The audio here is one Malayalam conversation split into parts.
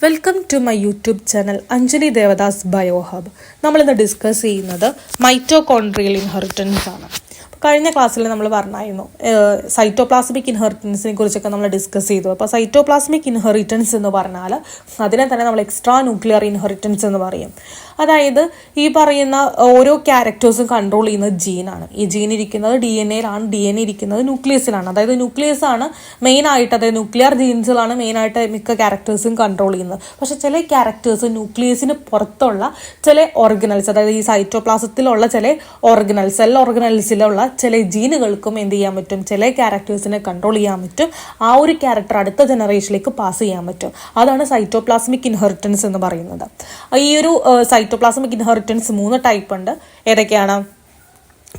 Welcome to my YouTube channel Anjali Devadas biohub. നമ്മളിന്ന് ഡിസ്കസ് ചെയ്യുന്നത് മൈറ്റോകോൺഡ്രിയൽ ഇൻഹെറിറ്റൻസ് ആണ്. കഴിഞ്ഞ ക്ലാസ്സിൽ നമ്മൾ പറഞ്ഞായിരുന്നു സൈറ്റോപ്ലാസ്മിക് ഇൻഹെറിറ്റൻസിനെ കുറിച്ചൊക്കെ നമ്മൾ ഡിസ്കസ് ചെയ്തു. അപ്പോൾ സൈറ്റോപ്ലാസ്മിക് ഇൻഹെറിറ്റൻസ് എന്ന് പറഞ്ഞാൽ അതിനെ തന്നെ നമ്മൾ എക്സ്ട്രാ ന്യൂക്ലിയർ ഇൻഹെറിറ്റൻസ് എന്ന് പറയും. അതായത് ഈ പറയുന്ന ഓരോ ക്യാരക്ടേഴ്സും കൺട്രോൾ ചെയ്യുന്നത് ജീനാണ്. ഈ ജീൻ ഇരിക്കുന്നത് DNA-യിലാണ്, DNA ഇരിക്കുന്നത് ന്യൂക്ലിയസിലാണ്. അതായത് ന്യൂക്ലിയസ് ആണ് മെയിനായിട്ട്, അതായത് ന്യൂക്ലിയർ ജീൻസിലാണ് മെയിനായിട്ട് മിക്ക ക്യാരക്ടേഴ്സും കൺട്രോൾ ചെയ്യുന്നത്. പക്ഷെ ചില ക്യാരക്ടേഴ്സ് ന്യൂക്ലിയസിന് പുറത്തുള്ള ചില ഓർഗനൽസ്, അതായത് ഈ സൈറ്റോപ്ലാസത്തിലുള്ള ചില ഓർഗനൽസ്, സെൽ ഓർഗനൽസിലുള്ള ചില ജീനുകൾക്കും എന്ത് ചെയ്യാൻ പറ്റും, ചില ക്യാരക്ടേഴ്സിനെ കൺട്രോൾ ചെയ്യാൻ പറ്റും. ആ ഒരു ക്യാരക്ടർ അടുത്ത ജനറേഷനിലേക്ക് പാസ് ചെയ്യാൻ പറ്റും. അതാണ് സൈറ്റോപ്ലാസ്മിക് ഇൻഹെറിറ്റൻസ് എന്ന് പറയുന്നത്. ഈ ഒരു സൈറ്റോപ്ലാസ്മിക് ഇൻഹെറിറ്റൻസ് 3 ടൈപ്പ് ഉണ്ട്. ഏതൊക്കെയാണ്?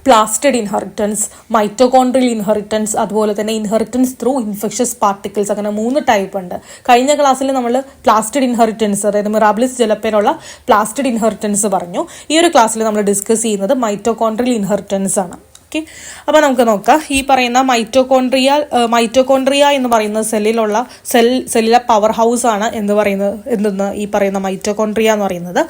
പ്ലാസ്റ്റഡ് ഇൻഹെറിറ്റൻസ്, മൈറ്റോകോൺഡ്രിയൽ ഇൻഹെറിറ്റൻസ്, അതുപോലെ തന്നെ ഇൻഹെറിറ്റൻസ് ത്രൂ ഇൻഫെക്ഷ്യസ് പാർട്ടിക്കിൾസ്. അങ്ങനെ 3 ടൈപ്പ് ഉണ്ട്. കഴിഞ്ഞ ക്ലാസ്സിൽ നമ്മൾ പ്ലാസ്റ്റഡ് ഇൻഹെറിറ്റൻസ്, അതായത് മിറാബിലിസ് ജലപ്പേനുള്ള പ്ലാസ്റ്റഡ് ഇൻഹെറിറ്റൻസ് പറഞ്ഞു. ഈ ഒരു ക്ലാസ്സിൽ നമ്മൾ ഡിസ്കസ് ചെയ്യുന്നത് മൈറ്റോകോൺഡ്രിയൽ ഇൻഹെറിറ്റൻസ് ആണ്. ഓക്കെ, അപ്പോൾ നമുക്ക് നോക്കാം. ഈ പറയുന്ന മൈറ്റോകോൺഡ്രിയ എന്ന് പറയുന്ന സെല്ലിലെ പവർ ഹൗസ് ആണ് എന്തെന്ന് ഈ പറയുന്ന മൈറ്റോകോൺഡ്രിയ എന്ന് പറയുന്നത്.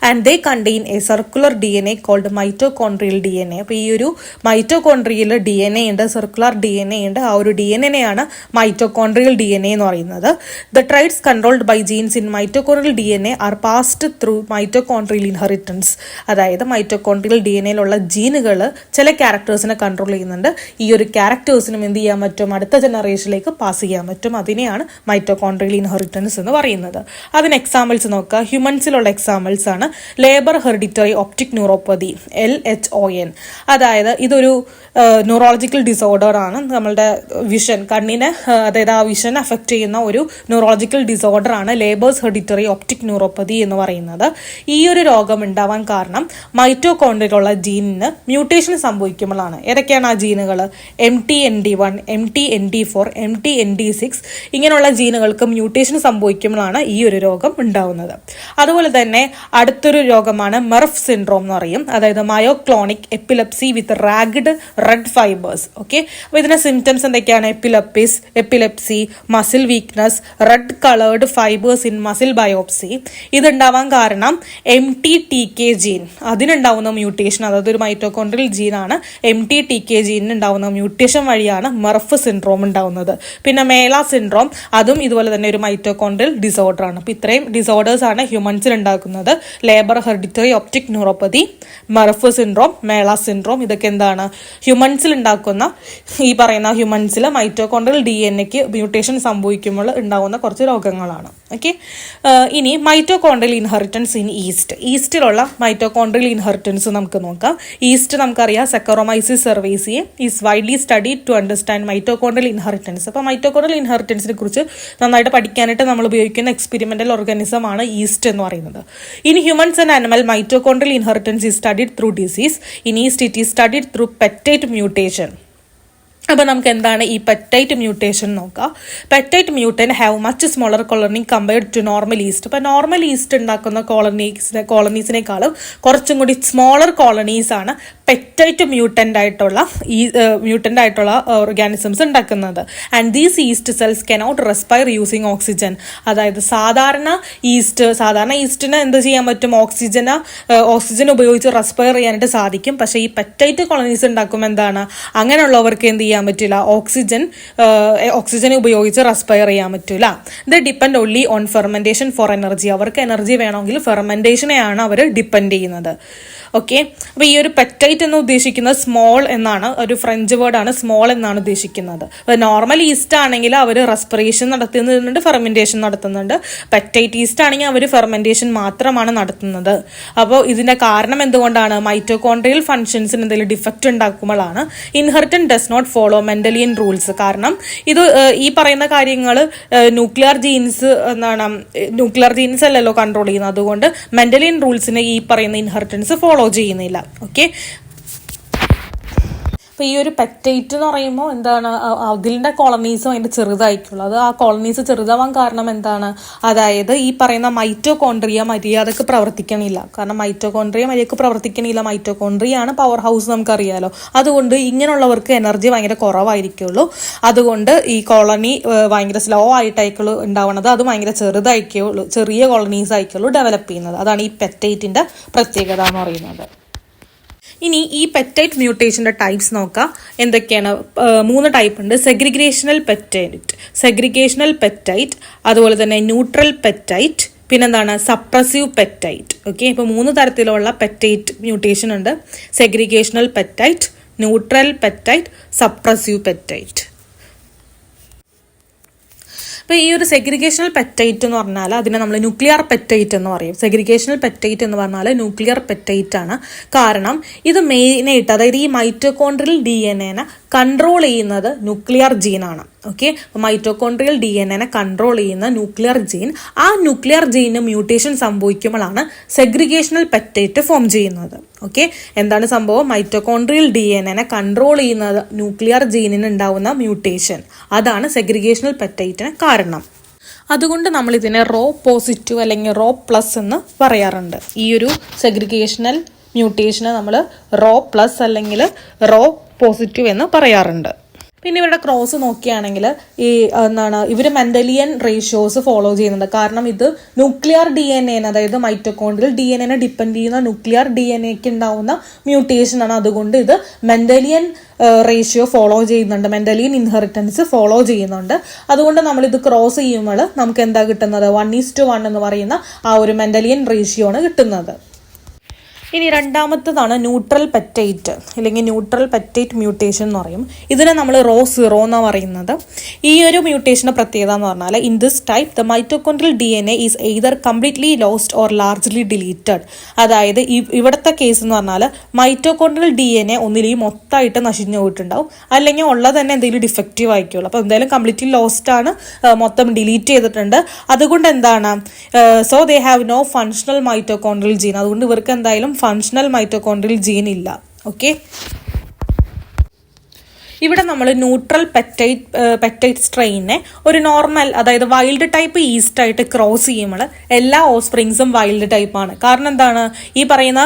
And they contain a circular DNA called mitochondrial DNA. അപ്പോൾ ഈ ഒരു മൈറ്റോകോൺഡ്രിയയിൽ DNA ഉണ്ട്, സർക്കുലർ DNA ഉണ്ട്. ആ ഒരു DNA-നെയാണ് മൈറ്റോകോൺഡ്രിയൽ DNA എന്ന് പറയുന്നത്. The traits controlled by genes in mitochondrial DNA are passed through mitochondrial inheritance. അതായത് മൈറ്റോകോൺഡ്രിയൽ DNA-യിലുള്ള ജീനുകൾ ചില ക്യാരക്ടേഴ്സിനെ കൺട്രോൾ ചെയ്യുന്നുണ്ട്. ഈ ഒരു ക്യാരക്ടേഴ്സിനും എന്ത് ചെയ്യാൻ പറ്റും, അടുത്ത ജനറേഷനിലേക്ക് പാസ് ചെയ്യാൻ പറ്റും. അതിനെയാണ് മൈറ്റോകോൺഡ്രിയൽ ഇൻഹെറിറ്റൻസ് എന്ന് പറയുന്നത്. അതിന് എക്സാമ്പിൾസ് നോക്കുക. ഹ്യൂമൻസിലുള്ള എക്സാമ്പിൾസ് ആണ് labour hereditary optic neuropathy, LHON. അതായത് ഇതൊരു ന്യൂറോളജിക്കൽ ഡിസോർഡർ ആണ്. നമ്മളുടെ വിഷൻ, കണ്ണിനെ, അതായത് ആ വിഷൻ അഫക്റ്റ് ചെയ്യുന്ന ഒരു ന്യൂറോളജിക്കൽ ഡിസോർഡർ ആണ് ലേബേഴ്സ് ഹെറിഡിറ്ററി ഒപ്റ്റിക് ന്യൂറോപ്പതി എന്ന് പറയുന്നത്. ഈ ഒരു രോഗം ഉണ്ടാവാൻ കാരണം മൈറ്റോകോൺഡ്രിയലുള്ള ജീനിന് മ്യൂട്ടേഷൻ സംഭവിക്കുമ്പോഴാണ്. ഏതൊക്കെയാണ് ആ ജീനുകൾ? MTND1, MTND4, MTND6 ഇങ്ങനെയുള്ള ജീനുകൾക്ക് മ്യൂട്ടേഷൻ സംഭവിക്കുമ്പോഴാണ് ഈ ഒരു രോഗം ഉണ്ടാവുന്നത്. അതുപോലെ തന്നെ അടുത്തൊരു രോഗമാണ് മെർഫ് സിൻഡ്രോം എന്ന് പറയും. അതായത് myoclonic epilepsy with ragged red fibres. Okay, അപ്പോൾ ഇതിന്റെ സിംറ്റംസ് എന്തൊക്കെയാണ്? Epilepsy, muscle weakness, red coloured fibres in muscle biopsy. ഇതുണ്ടാവാൻ കാരണം MTTK ജീൻ, അതിനുണ്ടാവുന്ന മ്യൂട്ടേഷൻ, അതായത് ഒരു മൈറ്റോകോൺഡ്രിയൽ ജീനാണ്. MTTK ജീനിന് ഉണ്ടാവുന്ന മ്യൂട്ടേഷൻ വഴിയാണ് മെർഫ് സിൻഡ്രോം ഉണ്ടാവുന്നത്. പിന്നെ മേല സിൻഡ്രോം, അതും ഇതുപോലെ തന്നെ ഒരു മൈറ്റോകോൺഡ്രിയൽ ഡിസോർഡർ ആണ്. അപ്പോൾ ഇത്രയും ഡിസോർഡേഴ്സ് ആണ് ഹ്യൂമൻസിൽ ഉണ്ടാക്കുന്നത്. Leber hereditary optic neuropathy, MERRF syndrome, മേല സിൻഡ്രോം. ഇതൊക്കെ എന്താണ്? ഹ്യൂമൻസിൽ ഉണ്ടാക്കുന്ന, ഈ പറയുന്ന ഹ്യൂമൻസിൽ മൈറ്റോകോൺഡ്രിയൽ DNA-ക്ക് മ്യൂട്ടേഷൻ സംഭവിക്കുമ്പോൾ ഉണ്ടാകുന്ന കുറച്ച് രോഗങ്ങളാണ്. ഓക്കെ, ഇനി മൈറ്റോകോൺഡ്രിയൽ ഇൻഹെറിറ്റൻസ് ഇൻ ഈസ്റ്റിലുള്ള മൈറ്റോകോൺഡ്രിയൽ ഇൻഹെറിറ്റൻസ് നമുക്ക് നോക്കാം. ഈസ്റ്റ് നമുക്കറിയാം, Saccharomyces cerevisiae is widely studied to understand mitochondrial inheritance. അപ്പോൾ മൈറ്റോകോൺഡ്രിയൽ ഇൻഹെറിറ്റൻസിനെ കുറിച്ച് നന്നായിട്ട് പഠിക്കാനായിട്ട് നമ്മൾ ഉപയോഗിക്കുന്ന എക്സ്പെരിമെന്റൽ ഓർഗാനിസം ആണ് ഈസ്റ്റ് എന്ന് പറയുന്നത്. In humans and animal mitochondrial inheritance is studied through disease. In yeast it is studied through peptide mutation. അപ്പോൾ നമുക്ക് എന്താണ് ഈ പെപ്റ്റൈഡ് മ്യൂട്ടേഷൻ നോക്കാം. Peptide mutant have much smaller colony compared to normal yeast. അപ്പോൾ നോർമൽ ഈസ്റ്റ് ഉണ്ടാക്കുന്ന കോളനീസിനേക്കാളും കുറച്ചും കൂടി സ്മോളർ കോളനീസ് ആണ് പെപ്റ്റൈഡ് മ്യൂട്ടൻ്റ് ആയിട്ടുള്ള ഓർഗാനിസംസ് ഉണ്ടാക്കുന്നത്. And these yeast cells cannot respire using oxygen. അതായത് സാധാരണ ഈസ്റ്റിന് എന്ത് ചെയ്യാൻ പറ്റും? ഓക്സിജൻ ഉപയോഗിച്ച് റെസ്പയർ ചെയ്യാനായിട്ട് സാധിക്കും. പക്ഷേ ഈ പെപ്റ്റൈഡ് കോളനീസ് ഉണ്ടാക്കുമ്പോൾ എന്താണ്, അങ്ങനെയുള്ളവർക്ക് എന്ത് ചെയ്യാൻ പറ്റില്ല? ഓക്സിജൻ ഉപയോഗിച്ച് റെസ്പയർ ചെയ്യാൻ പറ്റില്ല. The depend only on fermentation for energy. അവർക്ക് എനർജി വേണമെങ്കിൽ ഫെർമെന്റേഷനെയാണ് അവർ ഡിപ്പെൻഡ് ചെയ്യുന്നത്. ഓക്കെ, അപ്പോൾ ഈ ഒരു പെപ്റ്റൈഡ് എന്ന് ഉദ്ദേശിക്കുന്നത് സ്മോൾ എന്നാണ്, ഒരു ഫ്രഞ്ച് വേർഡാണ്, സ്മോൾ എന്നാണ് ഉദ്ദേശിക്കുന്നത്. നോർമൽ ഈസ്റ്റ് ആണെങ്കിൽ അവർ റെസ്പിറേഷൻ നടത്തുന്നുണ്ട്, ഫെർമെന്റേഷൻ നടത്തുന്നുണ്ട്. പെപ്റ്റൈഡ് ഈസ്റ്റ് ആണെങ്കിൽ അവർ ഫെർമെന്റേഷൻ മാത്രമാണ് നടത്തുന്നത്. അപ്പോൾ ഇതിന്റെ കാരണം എന്തുകൊണ്ടാണ്? മൈറ്റോകോൺഡ്രിയൽ ഫങ്ഷൻസിന് എന്തെങ്കിലും ഡിഫക്റ്റ് ഉണ്ടാക്കുമ്പോഴാണ്. Inheritance does not follow Mendelian rules. കാരണം ഇത് ഈ പറയുന്ന കാര്യങ്ങൾ ന്യൂക്ലിയർ ജീൻസ് അല്ലല്ലോ കൺട്രോൾ ചെയ്യുന്നത്. അതുകൊണ്ട് മെന്റലിയൻ റൂൾസിന് ഈ പറയുന്ന ഇൻഹെറിറ്റൻസ് ഫോളോ ചെയ്യുന്നില്ല. ഓക്കെ, അപ്പോൾ ഈ ഒരു പെറ്റൈറ്റ് എന്ന് പറയുമ്പോൾ എന്താണ്, അതിൻ്റെ കോളനീസും അതിൻ്റെ ചെറുതായിരിക്കുള്ളൂ. അത് ആ കോളനീസ് ചെറുതാവാൻ കാരണം എന്താണ്, അതായത് ഈ പറയുന്ന മൈറ്റോകോൺട്രിയ മര്യാദക്ക് പ്രവർത്തിക്കണില്ല. കാരണം മൈറ്റോകോൺട്രിയ മര്യാദക്ക് പ്രവർത്തിക്കണില്ല, മൈറ്റോകോൺട്രിയാണ് പവർ ഹൗസ് നമുക്കറിയാലോ. അതുകൊണ്ട് ഇങ്ങനെയുള്ളവർക്ക് എനർജി ഭയങ്കര കുറവായിരിക്കുള്ളൂ. അതുകൊണ്ട് ഈ കോളനി ഭയങ്കര സ്ലോ ആയിട്ടായിരിക്കുള്ളൂ ഉണ്ടാവുന്നത്. അത് ഭയങ്കര ചെറുതായിരിക്കുള്ളൂ, ചെറിയ കോളനീസ് ആയിരിക്കുള്ളൂ ഡെവലപ്പ് ചെയ്യുന്നത്. അതാണ് ഈ പെറ്റൈറ്റിൻ്റെ പ്രത്യേകത എന്ന് പറയുന്നത്. ഇനി ഈ പെറ്റൈറ്റ് മ്യൂട്ടേഷൻ്റെ ടൈപ്സ് നോക്കാം. എന്തൊക്കെയാണ്? 3 ടൈപ്പ് ഉണ്ട്. സെഗ്രിഗേഷണൽ പെറ്റൈറ്റ്, അതുപോലെ തന്നെ ന്യൂട്രൽ പെറ്റൈറ്റ്, പിന്നെന്താണ് സപ്രസീവ് പെറ്റൈറ്റ്. ഓക്കെ, ഇപ്പോൾ 3 തരത്തിലുള്ള പെറ്റൈറ്റ് മ്യൂട്ടേഷൻ ഉണ്ട്. സെഗ്രിഗേഷണൽ പെറ്റൈറ്റ്, ന്യൂട്രൽ പെറ്റൈറ്റ്, സപ്രസീവ് പെറ്റൈറ്റ്. അപ്പോൾ ഈ ഒരു സെഗ്രിഗേഷണൽ പെറ്റൈറ്റ് എന്ന് പറഞ്ഞാൽ അതിനെ നമ്മൾ ന്യൂക്ലിയർ പെറ്റൈറ്റ് എന്ന് പറയും. സെഗ്രിഗേഷണൽ പെറ്റൈറ്റ് എന്ന് പറഞ്ഞാൽ ന്യൂക്ലിയർ പെറ്റൈറ്റ് ആണ്. കാരണം ഇത് മെയിനായിട്ട്, അതായത് ഈ മൈറ്റോകോൺട്രിയൽ DNA കൺട്രോൾ ചെയ്യുന്നത് ന്യൂക്ലിയർ ജീനാണ്. ഓക്കെ, അപ്പോൾ മൈറ്റോകോൺട്രിയൽ DNA കൺട്രോൾ ചെയ്യുന്ന ന്യൂക്ലിയർ ജീൻ, ആ ന്യൂക്ലിയർ ജീനിന് മ്യൂട്ടേഷൻ സംഭവിക്കുമ്പോഴാണ് സെഗ്രിഗേഷണൽ പെറ്റൈറ്റ് ഫോം ചെയ്യുന്നത്. ഓക്കെ, എന്താണ് സംഭവം? മൈറ്റോകോൺട്രിയൽ DNA കൺട്രോൾ ചെയ്യുന്നത് ന്യൂക്ലിയർ ജീനിന് ഉണ്ടാവുന്ന മ്യൂട്ടേഷൻ, അതാണ് സെഗ്രിഗേഷണൽ പെറ്റൈറ്റിന് കാരണം. അതുകൊണ്ട് നമ്മൾ ഇതിനെ റോ പോസിറ്റീവ് അല്ലെങ്കിൽ റോ പ്ലസ് എന്ന് പറയാറുണ്ട്. ഈ ഒരു സെഗ്രിഗേഷണൽ മ്യൂട്ടേഷനെ നമ്മൾ റോ പ്ലസ് അല്ലെങ്കിൽ റോ പോസിറ്റീവ് എന്ന് പറയാറുണ്ട്. പിന്നെ ഇവരുടെ ക്രോസ് നോക്കുകയാണെങ്കിൽ ഈ ഇവർ മെൻഡലിയൻ റേഷ്യോസ് ഫോളോ ചെയ്യുന്നുണ്ട്. കാരണം ഇത് ന്യൂക്ലിയർ DNA, അതായത് മൈറ്റോകോൺട്രിയൽ DNA ഡിപ്പെൻഡ് ചെയ്യുന്ന ന്യൂക്ലിയർ DNAക്ക് ഉണ്ടാവുന്ന മ്യൂട്ടേഷൻ ആണ്. അതുകൊണ്ട് ഇത് മെൻഡലിയൻ റേഷ്യോ ഫോളോ ചെയ്യുന്നുണ്ട്, മെൻഡലിയൻ ഇൻഹെറിറ്റൻസ് ഫോളോ ചെയ്യുന്നുണ്ട്. അതുകൊണ്ട് നമ്മളിത് ക്രോസ് ചെയ്യുമ്പോൾ നമുക്ക് എന്താ കിട്ടുന്നത്? 1:1 എന്ന് പറയുന്ന ആ ഒരു മെൻഡലിയൻ റേഷ്യോ ആണ് കിട്ടുന്നത്. ഇനി രണ്ടാമത്തതാണ് ന്യൂട്രൽ പെറ്റൈറ്റ് അല്ലെങ്കിൽ ന്യൂട്രൽ പെറ്റൈറ്റ് മ്യൂട്ടേഷൻ എന്ന് പറയും. ഇതിനെ നമ്മൾ റോ 0 എന്നാണ് പറയുന്നത്. ഈ ഒരു മ്യൂട്ടേഷൻ്റെ പ്രത്യേകത എന്ന് പറഞ്ഞാൽ in this type the mitochondrial DNA is either completely lost or largely deleted. അതായത് ഇവിടുത്തെ കേസ് എന്ന് പറഞ്ഞാൽ മൈറ്റോകോൺട്രിയൽ DNA ഒന്നിലും മൊത്തമായിട്ട് നശിഞ്ഞു പോയിട്ടുണ്ടാവും, അല്ലെങ്കിൽ ഉള്ളത് തന്നെ എന്തെങ്കിലും ഡിഫക്റ്റീവ് ആയിരിക്കുള്ളൂ. അപ്പോൾ എന്തായാലും കംപ്ലീറ്റ്ലി ലോസ്റ്റ് ആണ്, മൊത്തം ഡിലീറ്റ് ചെയ്തിട്ടുണ്ട്. അതുകൊണ്ട് എന്താണ്, so they have no functional mitochondrial gene. അതുകൊണ്ട് ഇവർക്ക് എന്തായാലും ഫങ്ഷണൽ മൈറ്റോകോൺട്രിയൽ ജീൻ ഇല്ല. ഓക്കെ, ഇവിടെ നമ്മൾ ന്യൂട്രൽ പെറ്റൈറ്റ് സ്ട്രെയിനെ ഒരു നോർമൽ, അതായത് വൈൽഡ് ടൈപ്പ് ഈസ്റ്റ് ആയിട്ട് ക്രോസ് ചെയ്യുമ്പോൾ എല്ലാ ഓസ്പ്രിങ്സും വൈൽഡ് ടൈപ്പാണ്. കാരണം എന്താണ്, ഈ പറയുന്ന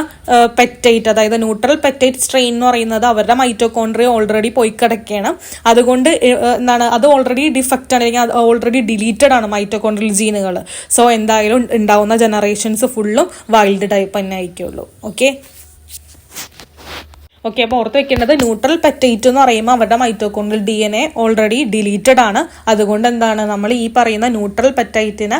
പെറ്റൈറ്റ്, അതായത് ന്യൂട്രൽ പെറ്റൈറ്റ് സ്ട്രെയിൻ എന്ന് പറയുന്നത് അവരുടെ മൈറ്റോകോൺട്രിയ ഓൾറെഡി പോയി കിടക്കുകയാണ്. അതുകൊണ്ട് അത് ഓൾറെഡി ഡിഫക്റ്റ് ആണ്, അല്ലെങ്കിൽ അത് ഓൾറെഡി ഡിലീറ്റഡ് ആണ് മൈറ്റോകോൺട്രിയൽ ജീനുകൾ. സോ എന്തായാലും ഉണ്ടാവുന്ന ജനറേഷൻസ് ഫുള്ളും വൈൽഡ് ടൈപ്പ് തന്നെ ആയിരിക്കുള്ളൂ. ഓക്കെ, അപ്പോൾ ഓർത്ത് വെക്കേണ്ടത് ന്യൂട്രൽ പെറ്റൈറ്റ് എന്ന് പറയുമ്പോൾ അവരുടെ മൈറ്റോകോൺട്രിയൽ DNA ഓൾറെഡി ഡിലീറ്റഡ് ആണ്. അതുകൊണ്ട് എന്താണ്, നമ്മൾ ഈ പറയുന്ന ന്യൂട്രൽ പെറ്റൈറ്റിന്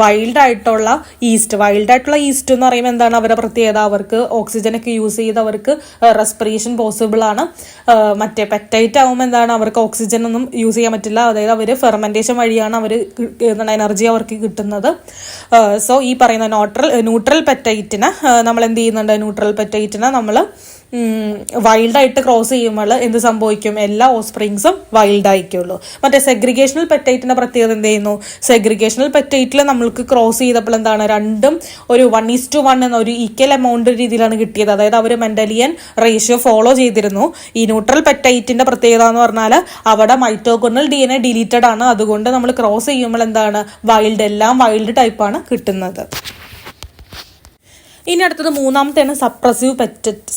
വൈൽഡ് ആയിട്ടുള്ള ഈസ്റ്റ് എന്ന് പറയുമ്പോൾ എന്താണ് അവരുടെ പ്രത്യേകത? അവർക്ക് ഓക്സിജനൊക്കെ യൂസ് ചെയ്ത് അവർക്ക് റെസ്പിറേഷൻ പോസിബിൾ ആണ്. മറ്റേ പെറ്റൈറ്റ് ആകുമ്പോൾ എന്താണ്, അവർക്ക് ഓക്സിജൻ ഒന്നും യൂസ് ചെയ്യാൻ പറ്റില്ല. അതായത് അവർ ഫെർമെൻറ്റേഷൻ വഴിയാണ് അവർ എനർജി അവർക്ക് കിട്ടുന്നത്. സോ ഈ പറയുന്ന ന്യൂട്രൽ പെറ്റൈറ്റിന് നമ്മൾ എന്ത് ചെയ്യുന്നുണ്ട്, ന്യൂട്രൽ പെറ്റൈറ്റിനെ നമ്മൾ വൈൽഡായിട്ട് ക്രോസ് ചെയ്യുമ്പോൾ എന്ത് സംഭവിക്കും? എല്ലാ ഓസ്പ്രിങ്സും വൈൽഡ് ആയിരിക്കുള്ളൂ. മറ്റേ സെഗ്രിഗേഷണൽ പെറ്റൈറ്റിന്റെ പ്രത്യേകത എന്ത് ചെയ്യുന്നു? സെഗ്രിഗേഷണൽ പെറ്റൈറ്റിൽ നമ്മൾക്ക് ക്രോസ് ചെയ്തപ്പോൾ എന്താണ്, രണ്ടും ഒരു 1:1 എന്ന ഒരു ഈക്വൽ എമൗണ്ട് രീതിയിലാണ് കിട്ടിയത്. അതായത് അവർ മെൻഡലിയൻ റേഷ്യോ ഫോളോ ചെയ്തിരുന്നു. ഈ ന്യൂട്രൽ പെറ്റൈറ്റിന്റെ പ്രത്യേകത എന്ന് പറഞ്ഞാൽ അവിടെ മൈറ്റോകോൺട്രിയൽ DNA ഡിലീറ്റഡ് ആണ്. അതുകൊണ്ട് നമ്മൾ ക്രോസ് ചെയ്യുമ്പോൾ എന്താണ്, എല്ലാം വൈൽഡ് ടൈപ്പാണ് കിട്ടുന്നത്. ഇനി അടുത്തത് മൂന്നാമത്തെയാണ്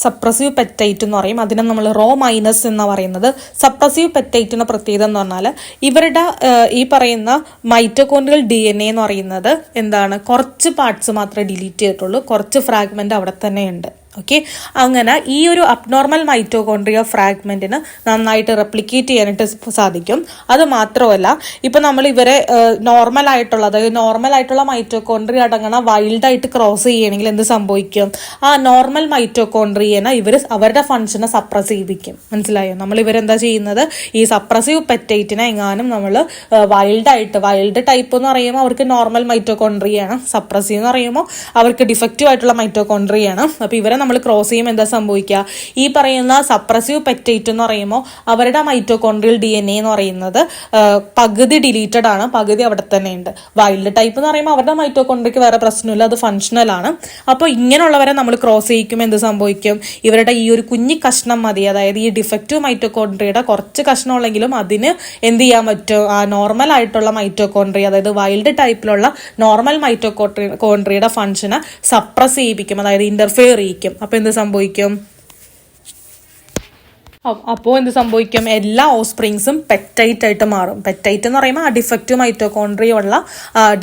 സപ്രസീവ് പെറ്റൈറ്റ് എന്ന് പറയും. അതിനെ നമ്മൾ റോ മൈനസ് എന്നാണ് പറയുന്നത്. സപ്രസീവ് പെറ്റൈറ്റിൻ്റെ പ്രത്യേകത എന്ന് പറഞ്ഞാൽ ഇവരുടെ ഈ പറയുന്ന മൈറ്റോകോൺട്രിയൽ DNA എന്ന് പറയുന്നത് എന്താണ്, കുറച്ച് പാർട്സ് മാത്രമേ ഡിലീറ്റ് ചെയ്തിട്ടുള്ളൂ, കുറച്ച് ഫ്രാഗ്മെന്റ് അവിടെ തന്നെ ഉണ്ട്. ഓക്കെ, അങ്ങനെ ഈ ഒരു അബ്നോർമൽ മൈറ്റോകോൺട്രിയ ഫ്രാഗ്മെന്റിന് നന്നായിട്ട് റെപ്ലിക്കേറ്റ് ചെയ്യാനായിട്ട് സാധിക്കും. അത് മാത്രമല്ല, ഇപ്പം നമ്മൾ ഇവരെ നോർമൽ ആയിട്ടുള്ള മൈറ്റോകോൺട്രിയ അടങ്ങണ വൈൽഡായിട്ട് ക്രോസ് ചെയ്യണമെങ്കിൽ എന്ത് സംഭവിക്കും? ആ നോർമൽ മൈറ്റോകോൺട്രിയനെ ഇവർ അവരുടെ ഫങ്ഷനെ സപ്രസ് ചെയ്യിപ്പിക്കും. മനസ്സിലായോ? നമ്മൾ ഇവരെന്താ ചെയ്യുന്നത്, ഈ സപ്രസീവ് പെറ്റൈറ്റിനെ എങ്ങാനും നമ്മൾ വൈൽഡ് ടൈപ്പ് എന്ന് പറയുമ്പോൾ അവർക്ക് നോർമൽ മൈറ്റോകോൺട്രിയാണ്, സപ്രസീവ് എന്ന് പറയുമ്പോൾ അവർക്ക് ഡിഫക്റ്റീവ് ആയിട്ടുള്ള മൈറ്റോകോൺട്രിയാണ്. അപ്പോൾ ഇവരെ നമ്മൾ ക്രോസ് ചെയ്യുമ്പോൾ എന്താ സംഭവിക്കുക, ഈ പറയുന്ന സപ്രസീവ് പെറ്റൈറ്റ് എന്ന് പറയുമ്പോൾ അവരുടെ മൈറ്റോകോൺഡ്രിയൽ DNA എന്ന് പറയുന്നത് പകുതി ഡിലീറ്റഡ് ആണ്, പകുതി അവിടെ തന്നെ ഉണ്ട്. വൈൽഡ് ടൈപ്പ് എന്ന് പറയുമ്പോൾ അവരുടെ മൈറ്റോകോൺഡ്രിയക്ക് വേറെ പ്രശ്നമില്ല, അത് ഫങ്ഷണൽ ആണ്. അപ്പോൾ ഇങ്ങനെയുള്ളവരെ നമ്മൾ ക്രോസ് ചെയ്യിക്കുമ്പോൾ എന്ത് സംഭവിക്കും, ഇവരുടെ ഈ ഒരു കുഞ്ഞി കഷ്ണം മതി, അതായത് ഈ ഡിഫക്റ്റീവ് മൈറ്റോകോൺഡ്രിയയുടെ കുറച്ച് കഷ്ണം ഉള്ളെങ്കിലും അതിന് എന്ത് ചെയ്യാൻ പറ്റും, ആ നോർമൽ ആയിട്ടുള്ള മൈറ്റോകോൺഡ്രിയ, അതായത് വൈൽഡ് ടൈപ്പിലുള്ള നോർമൽ മൈറ്റോകോൺഡ്രിയയുടെ ഫംഗ്ഷനെ സപ്രസ് ചെയ്യിപ്പിക്കും, അതായത് ഇന്റർഫിയർ ചെയ്യിക്കും. അപ്പോൾ എന്ത് സംഭവിക്കും, അപ്പോൾ എന്ത് സംഭവിക്കും, എല്ലാ ഓസ്പ്രിങ്സും പെറ്റൈറ്റ് ആയിട്ട് മാറും. പെറ്റൈറ്റ് എന്ന് പറയുമ്പോൾ ആ ഡിഫക്റ്റീവ് മൈറ്റോകോൺഡ്രിയ ഉള്ള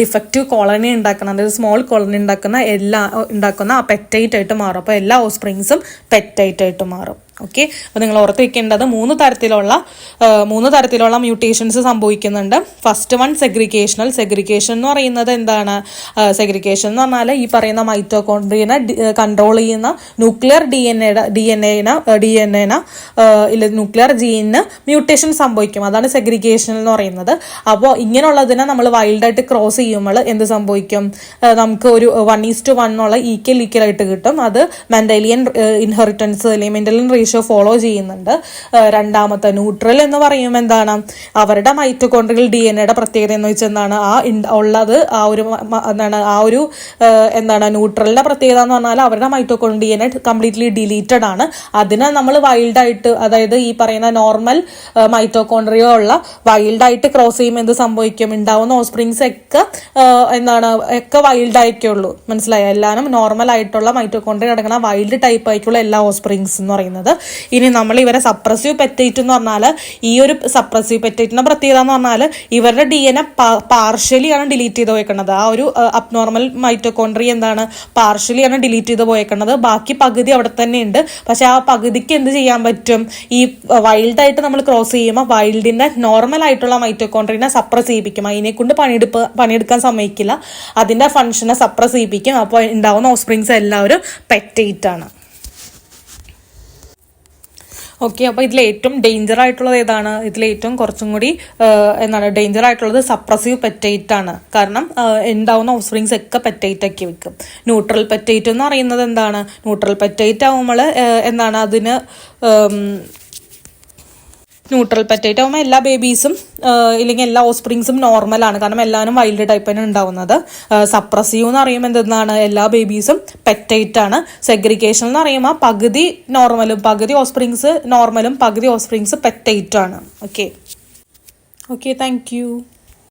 ഡിഫക്റ്റീവ് കോളനി ഉണ്ടാക്കുന്ന, അതായത് സ്മോൾ കോളനി ഉണ്ടാക്കുന്ന ആ പെറ്റൈറ്റ് ആയിട്ട് മാറും. അപ്പോൾ എല്ലാ ഓസ്പ്രിങ്സും പെറ്റൈറ്റ് ആയിട്ട് മാറും. ഓക്കെ, അപ്പോൾ നിങ്ങൾ ഓർത്ത് വെക്കേണ്ടത് മൂന്ന് തരത്തിലുള്ള മ്യൂട്ടേഷൻസ് സംഭവിക്കുന്നുണ്ട്. ഫസ്റ്റ് വൺ സെഗ്രിഗേഷൻ എന്ന് പറയുന്നത് എന്താണ്, സെഗ്രിഗേഷൻ എന്ന് പറഞ്ഞാൽ ഈ പറയുന്ന മൈറ്റോകോൺഡ്രിയനെ കൺട്രോൾ ചെയ്യുന്ന ന്യൂക്ലിയർ ന്യൂക്ലിയർ ജീനിന് മ്യൂട്ടേഷൻ സംഭവിക്കും, അതാണ് സെഗ്രിഗേഷൻ എന്ന് പറയുന്നത്. അപ്പോൾ ഇങ്ങനെയുള്ളതിനെ നമ്മൾ വൈൽഡായിട്ട് ക്രോസ് ചെയ്യുമ്പോൾ എന്ത് സംഭവിക്കും, നമുക്ക് ഒരു 1:1 ഈക്വൽ ആയിട്ട് കിട്ടും. അത് മെൻഡലിയൻ ഇൻഹെറിറ്റൻസ് അല്ലെങ്കിൽ മെൻഡലിയൻ റേഷ്യോ ഫോളോ ചെയ്യുന്നുണ്ട്. രണ്ടാമത്തെ ന്യൂട്രൽ എന്ന് പറയുമ്പോൾ എന്താണ്, അവരുടെ മൈറ്റോകോൺഡ്രിയൽ DNA പ്രത്യേകത എന്ന് വെച്ചാൽ എന്താണ്, ന്യൂട്രലിന്റെ പ്രത്യേകത എന്ന് പറഞ്ഞാൽ അവരുടെ മൈറ്റോകോൺഡ്രിയൽ DNA കംപ്ലീറ്റ്ലി ഡിലീറ്റഡ് ആണ്. അതിനെ നമ്മൾ വൈൽഡായിട്ട്, അതായത് ഈ പറയുന്ന നോർമൽ മൈറ്റോകോൺഡ്രിയ ഉള്ള വൈൽഡായിട്ട് ക്രോസ് ചെയ്യുമ്പോൾ എന്ത് സംഭവിക്കും, ഉണ്ടാവുന്ന ഓസ്പ്രിങ്സ് ഒക്കെ വൈൽഡായിരിക്കുള്ളൂ. മനസ്സിലായോ, എല്ലാവരും നോർമൽ ആയിട്ടുള്ള മൈറ്റോകോൺഡ്രിയ അടങ്ങുന്ന വൈൽഡ് ടൈപ്പ് ആയിട്ടുള്ള എല്ലാ ഓസ്പ്രിങ്സ് എന്ന് പറയുന്നത്. ഇനി നമ്മൾ ഇവരെ സപ്രസീവ് പെറ്റൈറ്റ് എന്ന് പറഞ്ഞാൽ, ഈ ഒരു സപ്രസീവ് പെറ്റൈറ്റിന്റെ പ്രത്യേകത എന്ന് പറഞ്ഞാൽ ഇവരുടെ DNA പാർഷ്യലി ആണ് ഡിലീറ്റ് ചെയ്ത് പോയേക്കുന്നത്. ആ ഒരു അബ്നോർമൽ മൈറ്റോകോൺഡ്രിയ പാർഷ്യലി ആണ് ഡിലീറ്റ് ചെയ്ത് പോയേക്കുന്നത്, ബാക്കി പകുതി അവിടെ തന്നെ ഉണ്ട്. പക്ഷെ ആ പകുതിക്ക് എന്ത് ചെയ്യാൻ പറ്റും, ഈ വൈൽഡായിട്ട് നമ്മൾ ക്രോസ് ചെയ്യുമ്പോൾ വൈൽഡിന്റെ നോർമൽ ആയിട്ടുള്ള മൈറ്റോകോൺഡ്രിയനെ സപ്രസ് ചെയ്യിപ്പിക്കും, അതിനെ കൊണ്ട് പണിയെടുക്കാൻ സമ്മതിക്കില്ല, അതിന്റെ ഫംഗ്ഷനെ സപ്രസ് ചെയ്യിപ്പിക്കും. അപ്പോൾ ഉണ്ടാവുന്ന ഓസ്പ്രിങ്സ് എല്ലാവരും പെറ്റൈറ്റ് ആണ്. ഓക്കെ, അപ്പോൾ ഇതിൽ ഏറ്റവും ഡേഞ്ചർ ആയിട്ടുള്ളത് ഏതാണ്, ഇതിലേറ്റവും കുറച്ചും കൂടി ഡേഞ്ചർ ആയിട്ടുള്ളത് സപ്രസീവ് പെറ്റൈറ്റ് ആണ്. കാരണം ഉണ്ടാവുന്ന ഓസ്പ്രിങ്സ് ഒക്കെ പെറ്റൈറ്റ് ആക്കി വെക്കും. ന്യൂട്രൽ പെറ്റൈറ്റ് എന്ന് പറയുന്നത് എന്താണ്, ന്യൂട്രൽ പെറ്റൈറ്റ് ആവുമ്പോൾ അതിന് ന്യൂട്രൽ പെറ്റൈറ്റ് ആകുമ്പോൾ എല്ലാ ബേബീസും ഇല്ലെങ്കിൽ എല്ലാ ഓസ്പ്രിങ്സും നോർമലാണ്, കാരണം എല്ലാവരും വൈൽഡ് ടൈപ്പ് തന്നെ ഉണ്ടാവുന്നത്. സപ്രസീവ് എന്ന് പറയുമ്പോൾ എന്താണ്, എല്ലാ ബേബീസും പെറ്റൈറ്റ് ആണ്. സെഗ്രിഗേഷൻ എന്ന് പറയുമ്പോൾ പകുതി നോർമലും പകുതി ഓസ്പ്രിങ്സ് നോർമലും പകുതി ഓസ്പ്രിങ്സ് പെറ്റൈറ്റ് ആണ്. Okay, thank you.